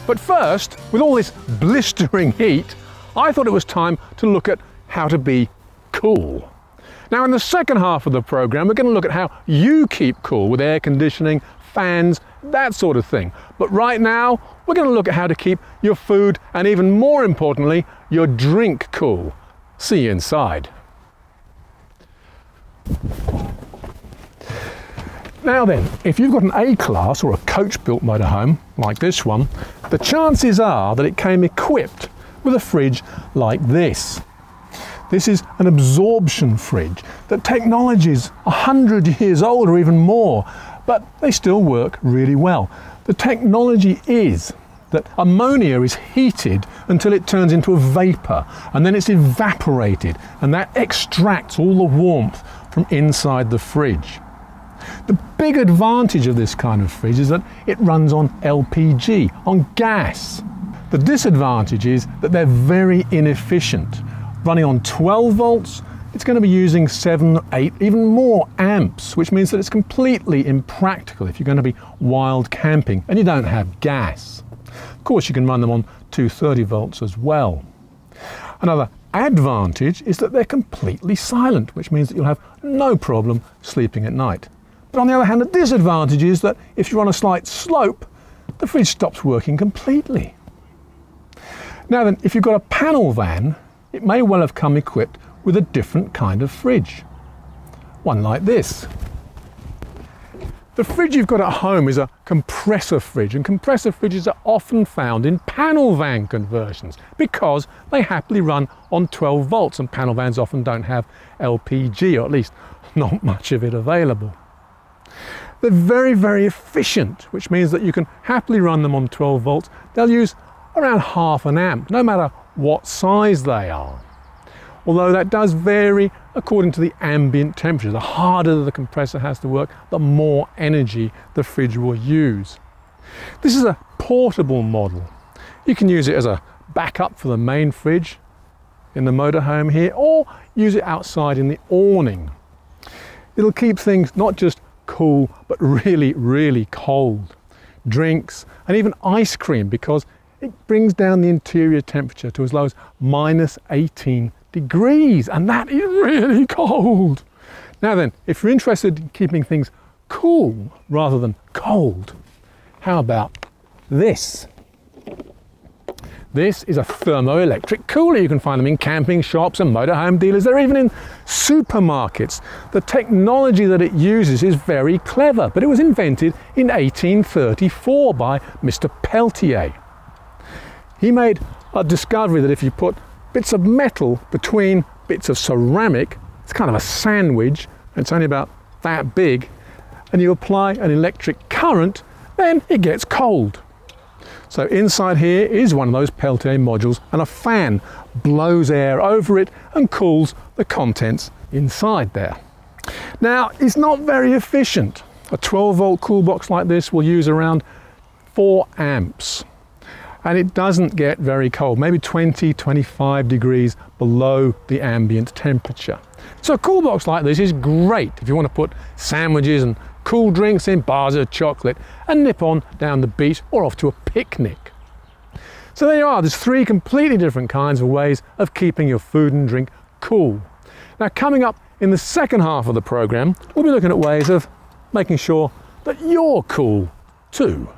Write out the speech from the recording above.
But first, with all this blistering heat, I thought it was time to look at how to be cool. Now in the second half of the program, we're going to look at how you keep cool with air conditioning, fans, that sort of thing. But right now, we're going to look at how to keep your food and even more importantly, your drink cool. See you inside. Now then, if you've got an A-class or a coach-built motorhome, like this one, the chances are that it came equipped with a fridge like this. This is an absorption fridge. The technology's 100 years old or even more, but they still work really well. The technology is that ammonia is heated until it turns into a vapor, and then it's evaporated, and that extracts all the warmth from inside the fridge. The big advantage of this kind of fridge is that it runs on LPG, on gas. The disadvantage is that they're very inefficient. Running on 12 volts, it's going to be using 7, 8, even more amps, which means that it's completely impractical if you're going to be wild camping and you don't have gas. Of course, you can run them on 230 volts as well. Another advantage is that they're completely silent, which means that you'll have no problem sleeping at night. But on the other hand, the disadvantage is that if you're on a slight slope, the fridge stops working completely. Now then, if you've got a panel van, it may well have come equipped with a different kind of fridge. One like this. The fridge you've got at home is a compressor fridge, and compressor fridges are often found in panel van conversions because they happily run on 12 volts, and panel vans often don't have LPG, or at least not much of it available. They're very, very efficient, which means that you can happily run them on 12 volts. They'll use around half an amp, no matter what size they are. Although that does vary according to the ambient temperature. The harder the compressor has to work, the more energy the fridge will use. This is a portable model. You can use it as a backup for the main fridge in the motorhome here, or use it outside in the awning. It'll keep things not just cool, but really, really cold. Drinks and even ice cream, because it brings down the interior temperature to as low as -18 degrees, and that is really cold. Now then, if you're interested in keeping things cool rather than cold, how about this? This is a thermoelectric cooler. You can find them in camping shops and motorhome dealers. They're even in supermarkets. The technology that it uses is very clever, but it was invented in 1834 by Mr. Peltier. He made a discovery that if you put bits of metal between bits of ceramic, it's kind of a sandwich, and it's only about that big, and you apply an electric current, then it gets cold. So inside here is one of those Peltier modules, and a fan blows air over it and cools the contents inside there. Now, it's not very efficient. A 12 volt cool box like this will use around 4 amps. And it doesn't get very cold, maybe 20, 25 degrees below the ambient temperature. So a cool box like this is great if you want to put sandwiches and cool drinks in, bars of chocolate, and nip on down the beach or off to a picnic. So there you are, there's 3 completely different kinds of ways of keeping your food and drink cool. Now coming up in the second half of the program, we'll be looking at ways of making sure that you're cool too.